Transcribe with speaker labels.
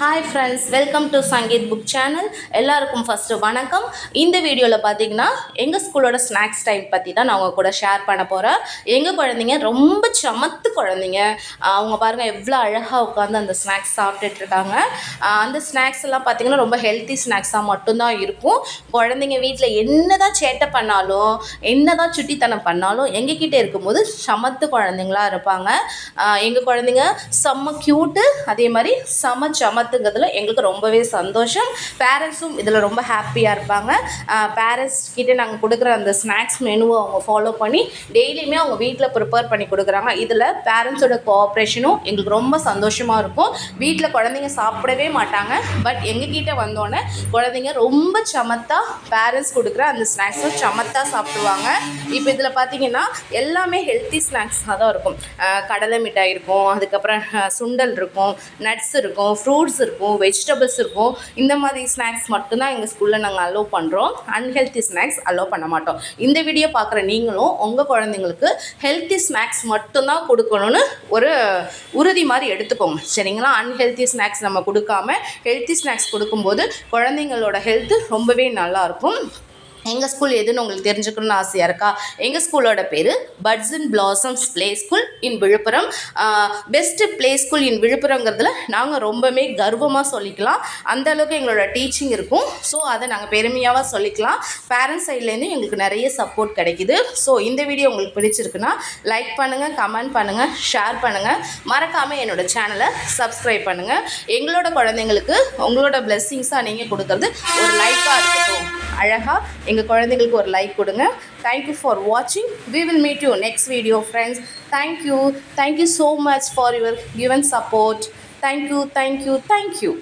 Speaker 1: Hi friends, welcome to Sangeet book channel. எல்லாருக்கும் first வணக்கம். இந்த வீடியோவில் பார்த்தீங்கன்னா எங்கள் ஸ்கூலோட ஸ்நாக்ஸ் டைம் பற்றி தான் நான் உங்கள் கூட ஷேர் பண்ண போகிறேன். எங்கள் குழந்தைங்க ரொம்ப சமத்து குழந்தைங்க. அவங்க பாருங்கள் எவ்வளோ அழகாக உட்காந்து அந்த ஸ்நாக்ஸ் சாப்பிட்டுட்ருக்காங்க. அந்த ஸ்நாக்ஸ் எல்லாம் பார்த்திங்கன்னா ரொம்ப ஹெல்த்தி ஸ்நாக்ஸாக மட்டும்தான் இருக்கும். குழந்தைங்க வீட்டில் என்ன தான் சேட்டை பண்ணாலும், என்ன தான் சுட்டித்தனம் பண்ணாலும் எங்ககிட்ட இருக்கும்போது சமத்து குழந்தைங்களாக இருப்பாங்க. எங்கள் குழந்தைங்க செம்ம க்யூட்டு, அதே மாதிரி செம்ம சமத்துங்கிறதுல எங்களுக்கு ரொம்பவே சந்தோஷம். பேரண்ட்ஸும் இதில் ரொம்ப ஹாப்பியாக இருப்பாங்க. பேரண்ட்ஸ் கிட்டே நாங்கள் கொடுக்குற அந்த ஸ்நாக்ஸ் மெனுவை அவங்க ஃபாலோ பண்ணி டெய்லியுமே அவங்க வீட்டில் ப்ரிப்பேர் பண்ணி கொடுக்குறாங்க. இதில் பேரண்ட்ஸோட கோஆப்ரேஷனும் எங்களுக்கு ரொம்ப சந்தோஷமாக இருக்கும். வீட்டில் குழந்தைங்க சாப்பிடவே மாட்டாங்க, பட் எங்ககிட்ட வந்தோடனே குழந்தைங்க ரொம்ப சமத்தாக பேரண்ட்ஸ் கொடுக்குற அந்த ஸ்நாக்ஸும் சமத்தாக சாப்பிடுவாங்க. இப்போ இதில் பார்த்தீங்கன்னா எல்லாமே ஹெல்த்தி ஸ்நாக்ஸாக தான் இருக்கும். கடலை மிட்டாய் இருக்கும், அதுக்கப்புறம் சுண்டல் இருக்கும், நட்ஸ் இருக்கும், ஃப்ரூட்ஸ் இருக்கும், வெஜிடபிள்ஸ் இருக்கும். இந்த மாதிரி ஸ்நாக்ஸ் மட்டும்தான் எங்கள் ஸ்கூலில் நாங்கள் அலோவ் பண்ணுறோம். அன்ஹெல்த்தி ஸ்நாக்ஸ் அலோவ் பண்ண மாட்டோம். இந்த வீடியோ பார்க்குற நீங்களும் உங்கள் குழந்தைங்களுக்கு ஹெல்த்தி ஸ்நாக்ஸ் மட்டும்தான் கொடுக்கணும்னு ஒரு உறுதி மாதிரி எடுத்துக்கோங்க, சரிங்களா? அன்ஹெல்த்தி ஸ்நாக்ஸ் நம்ம கொடுக்காம ஹெல்த்தி ஸ்நாக்ஸ் கொடுக்கும்போது குழந்தைங்களோட ஹெல்த்து ரொம்பவே நல்லாயிருக்கும். எங்கள் ஸ்கூல் எதுன்னு உங்களுக்கு தெரிஞ்சுக்கணும்னு ஆசையாக இருக்கா? எங்கள் ஸ்கூலோட பேர் Buds and Blossoms play school in Villupuram. Best play school in விழுப்புரங்கிறதுல நாங்கள் ரொம்பவே கர்வமாக சொல்லிக்கலாம். அந்தளவுக்கு எங்களோட டீச்சிங் இருக்கும். ஸோ அதை நாங்கள் பெருமையாக சொல்லிக்கலாம். பேரண்ட்ஸ் சைட்லேருந்து எங்களுக்கு நிறைய சப்போர்ட் கிடைக்கிது. ஸோ இந்த வீடியோ உங்களுக்கு பிடிச்சிருக்குன்னா லைக் பண்ணுங்கள், கமெண்ட் பண்ணுங்கள், ஷேர் பண்ணுங்கள். மறக்காமல் என்னோடய சேனலை சப்ஸ்கிரைப் பண்ணுங்கள். எங்களோட குழந்தைங்களுக்கு உங்களோட பிளெஸ்ஸிங்ஸாக நீங்கள் கொடுக்குறது ஒரு லைக்காக இருக்கட்டும். அழகாக எங்கள் குழந்தைங்களுக்கு ஒரு லைக் கொடுங்க. தேங்க்யூ ஃபார் வாட்சிங். We will meet you next video, friends. Thank you so much for your given support. Thank you.